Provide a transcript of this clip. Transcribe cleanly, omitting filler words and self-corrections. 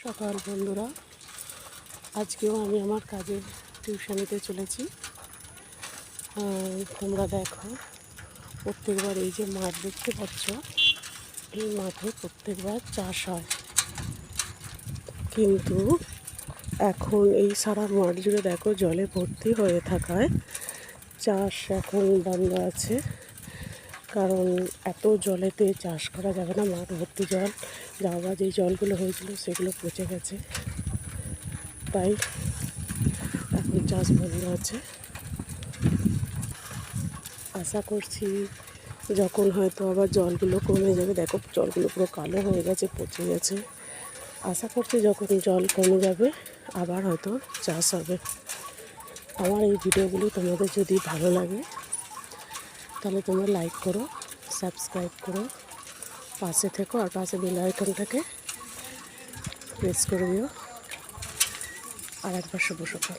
সকাল বন্ধুরা, আজকেও আমি আমার কাজের টিউশনিতে চলেছি। তোমরা দেখো, প্রত্যেকবার এই যে মাঠ দেখতে পাচ্ছ, এই মাঠে প্রত্যেকবার চাষ হয়, কিন্তু এখন এই সারা মাঠ জুড়ে দেখো জলে ভর্তি হয়ে থাকায় চাষ এখন বন্ধ আছে। কারণ এত জলেতে চাষ করা যাবে না, মাঠ ভর্তি জল, যাওয়া যে জলগুলো হয়েছিল সেগুলো পচে গেছে, তাই এখন চাষ বন্ধ আছে। আশা করছি যখন হয়তো আবার জলগুলো কমে যাবে, দেখো জলগুলো পুরো কালো হয়ে গেছে, পচে গেছে। আশা করছি যখন জল কমে যাবে আবার হয়তো চাষ হবে। আমার এই ভিডিওগুলো তোমাদের যদি ভালো লাগে তাহলে তোমরা লাইক করো, সাবস্ক্রাইব করো, পাশে থেকো, আর পাশে বেল আইকনটাকে প্রেস করে দিও। আর একবার শুভ সকাল।